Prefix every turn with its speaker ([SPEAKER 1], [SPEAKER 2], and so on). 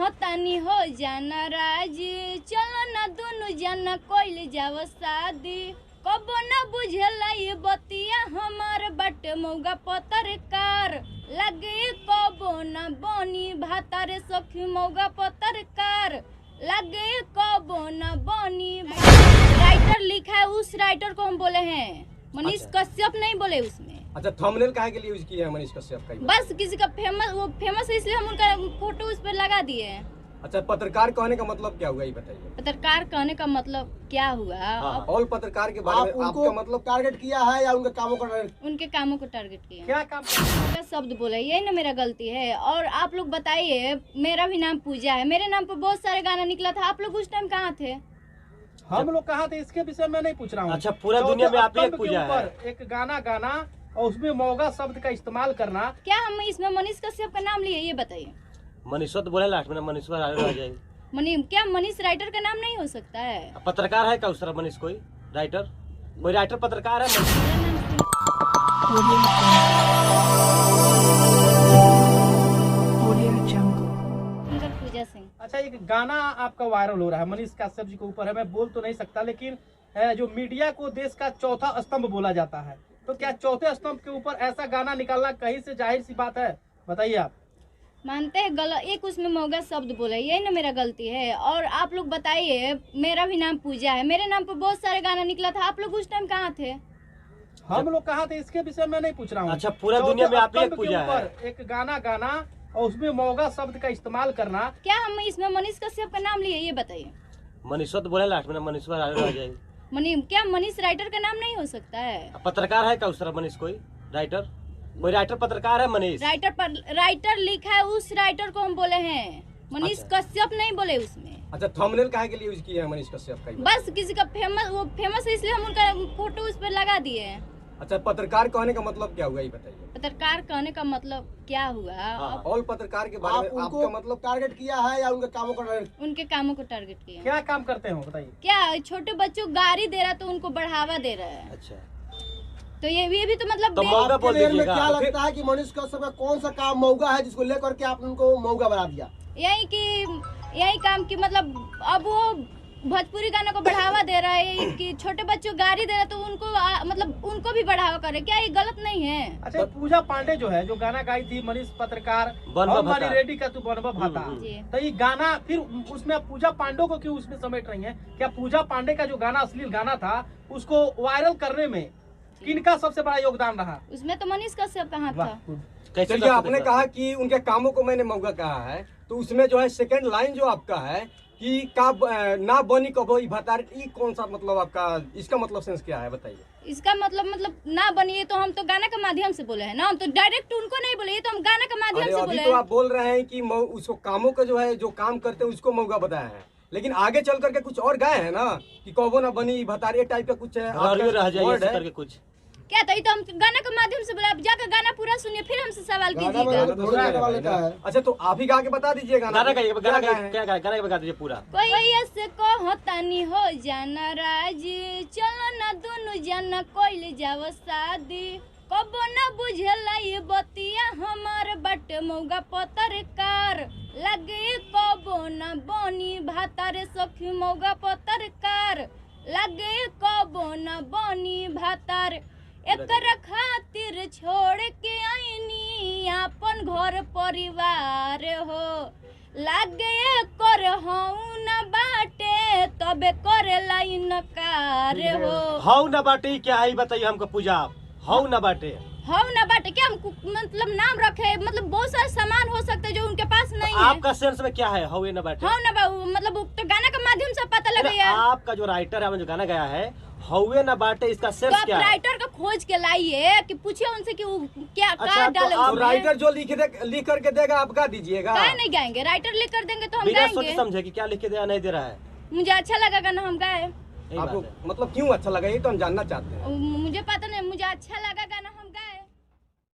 [SPEAKER 1] कहतानी हो जाना राजी, चलो ना दोनों जाना कोइल जाव शादी। कबो न बुझेला ये बतिया हमार बट मौगा पत्रकार लगे, कबो न बनी भातारे सखी मौगा पत्रकार लगे, कबो न बनी। राइटर लिखा है, उस राइटर को हम बोले हैं, मनीष कश्यप नहीं बोले उसमें।
[SPEAKER 2] अच्छा, थंबनेल काहे के लिए यूज किया है मनीष कश्यप का?
[SPEAKER 1] बस किसी का फेमस है इसलिए हम उनका फोटो उस पर लगा दिए हैं।
[SPEAKER 2] अच्छा, पत्रकार कहने का मतलब क्या हुआ ये बताइए।
[SPEAKER 1] पत्रकार कहने का मतलब क्या हुआ?
[SPEAKER 2] ऑल पत्रकार के बारे में आपका मतलब टारगेट किया है या उनके कामों का?
[SPEAKER 1] उनके कामों को टारगेट किया।
[SPEAKER 2] क्या काम?
[SPEAKER 1] शब्द बोला, यही ना मेरा गलती है। और आप लोग बताइए, मेरा भी नाम पूजा है, मेरे नाम पर बहुत सारे गाना निकला था, आप लोग उस टाइम कहाँ थे?
[SPEAKER 3] हम लोग कहाँ थे इसके विषय में नहीं पूछ रहा हूँ।
[SPEAKER 4] अच्छा, पूरा दुनिया में आप ही पूजा है।
[SPEAKER 3] एक गाना गाना और उसमें मौगा शब्द का इस्तेमाल करना।
[SPEAKER 1] क्या हम इसमें मनीष कश्यप का नाम लिए? ये बताइए।
[SPEAKER 4] मनीष तो बोले लास्ट में, मनीष आ जाएगी।
[SPEAKER 1] क्या मनीष राइटर का नाम नहीं हो सकता है?
[SPEAKER 4] पत्रकार है क्या उस तरह मनीष? कोई राइटर पत्रकार है?
[SPEAKER 1] पूजा सिंह।
[SPEAKER 3] अच्छा, एक गाना आपका वायरल हो रहा है मनीष कश्यप जी के ऊपर है, मैं बोल तो नहीं सकता, लेकिन जो मीडिया को देश का चौथा स्तंभ बोला जाता है, तो क्या चौथे स्तंभ के ऊपर ऐसा गाना निकालना कहीं से जाहिर सी बात है? बताइए आप।
[SPEAKER 1] मानते हैं गलत, एक उसमें मौगा शब्द बोला, यही ना मेरा गलती है। और आप लोग बताइए, मेरा भी नाम पूजा है, मेरे नाम पर बहुत सारे गाना निकला था, आप लोग उस टाइम कहाँ थे?
[SPEAKER 3] हम लोग कहाँ थे इसके विषय में नहीं पूछ रहा हूँ।
[SPEAKER 4] अच्छा, पूरा दुनिया में आप ही पूजा है।
[SPEAKER 3] एक गाना गाना और उसमें मौगा शब्द का इस्तेमाल करना।
[SPEAKER 1] क्या हम इसमें मनीष कश्यप का नाम लिए? ये बताइए।
[SPEAKER 4] मनीष तो बोले लास्ट में, मनीष आ जाएगी।
[SPEAKER 1] क्या मनीष राइटर का नाम नहीं हो सकता है?
[SPEAKER 4] पत्रकार है क्या उस तरह मनीष? कोई राइटर पत्रकार है मनीष?
[SPEAKER 1] राइटर लिखा है, उस राइटर को हम बोले हैं, मनीष कश्यप नहीं बोले उसमें।
[SPEAKER 2] अच्छा, थंबनेल काहे के लिए यूज किया है मनीष कश्यप का?
[SPEAKER 1] बस किसी का फेमस है इसलिए हम उनका फोटो उस पर लगा दिए हैं।
[SPEAKER 2] अच्छा, पत्रकार कहने का मतलब क्या हुआ ये बताइए।
[SPEAKER 1] पत्रकार कहने का मतलब क्या हुआ?
[SPEAKER 2] ऑल पत्रकार के बारे में आपका मतलब टारगेट किया है या उनके कामों का?
[SPEAKER 1] उनके कामों को टारगेट किया।
[SPEAKER 3] क्या काम करते हो बताइए।
[SPEAKER 1] क्या छोटे बच्चों को गाड़ी दे रहा तो उनको बढ़ावा दे रहा है।
[SPEAKER 4] अच्छा,
[SPEAKER 1] तो ये भी तो मतलब
[SPEAKER 4] तो मौगा बोल दीजिएगा।
[SPEAKER 2] क्या लगता है कि मनीष कश्यप का कौन सा काम मौगा है जिसको लेकर के आपने उनको मौगा बना दिया?
[SPEAKER 1] यही काम की मतलब अब वो भोजपुरी गाना को बढ़ावा दे रहा है कि छोटे बच्चों को गाड़ी दे रहा है तो उनको मतलब उनको भी बढ़ावा करे। क्या ये गलत नहीं है?
[SPEAKER 3] अच्छा, पूजा पांडे जो है, जो गाना गाई थी मनीष पत्रकार रेडी का तू बनवा भाता, तो ये गाना फिर उसमें पूजा पांडे को क्यों उसमें समेट रही है? क्या पूजा पांडे का जो गाना अश्लील गाना था उसको वायरल करने में किनका सबसे बड़ा योगदान रहा?
[SPEAKER 1] उसमें तो मनीष कश्यप का हाथ था।
[SPEAKER 2] चलिए, आपने कहा कि उनके कामों को मैंने मौका कहा है, तो उसमें जो है सेकंड लाइन जो आपका है कि ना बनी कबो भतार, ये कौन सा मतलब आपका, इसका मतलब सेंस क्या है बताइए।
[SPEAKER 1] इसका मतलब ना बनी, तो हम तो गाना के माध्यम से बोले हैं ना, हम तो डायरेक्ट उनको नहीं बोले, ये तो हम गाना के माध्यम से बोले।
[SPEAKER 2] तो आप बोल रहे हैं कि उसको कामों का जो है, जो काम करते हैं उसको मौका बताया है, लेकिन आगे चल करके कुछ और गाए हैं ना कि कबो ना बनी भतार, टाइप का कुछ है
[SPEAKER 4] कुछ।
[SPEAKER 1] क्या तो ये तो हम गाना के माध्यम से बोला। जाकर गाना पूरा सुनिए, फिर हमसे सवाल कीजिएगा।
[SPEAKER 2] अच्छा, तो आप ही गा के बता दीजिए गाना
[SPEAKER 4] गाना बता दीजिए पूरा।
[SPEAKER 1] कोई ऐसे कहतानी हो जाना राजी, चलो ना दोनों जाना कोइल जाव शादी। कबो न बुझेला ये बतिया हमार बट मौगा पत्रकार लगे, कबो न बनी भातारे सखी मौगा पत्रकार लगे, कबो न बनी भातार। एकर खातिर छोड़ के आईनी अपन घर परिवार हो, लागे कर हूँ न बाटे तबे करे लाइन कार हो।
[SPEAKER 4] हऊ न बाटे क्या है बताइए हमको पूजा। हऊ न बाटे
[SPEAKER 1] क्या हम मतलब नाम रखे? मतलब बहुत सारे सामान हो सकते हैं जो उनके पास नहीं है।
[SPEAKER 4] आपका सेंस में क्या है हऊ न बाटे?
[SPEAKER 1] मतलब तो गाना के माध्यम से पता लग गया।
[SPEAKER 4] आपका जो राइटर है, जो गाना गाया है हौवे न बाटे, इसका सेंस
[SPEAKER 1] तो
[SPEAKER 4] क्या है?
[SPEAKER 1] राइटर का खोज के लाइए कि पूछिए उनसे कि वो क्या डाले।
[SPEAKER 2] तो राइटर जो लिख करके देगा आप गा दीजिएगा।
[SPEAKER 1] क्या नहीं गाएंगे? राइटर लिख कर देंगे तो हम गाएंगे।
[SPEAKER 4] समझे कि क्या लिख के नहीं दे रहा है।
[SPEAKER 1] मुझे अच्छा लगा गाना, हम गाए।
[SPEAKER 2] आपको मतलब क्यों अच्छा लगा ये तो हम जानना चाहते हैं।
[SPEAKER 1] मुझे पता नहीं, मुझे अच्छा लगा गाना।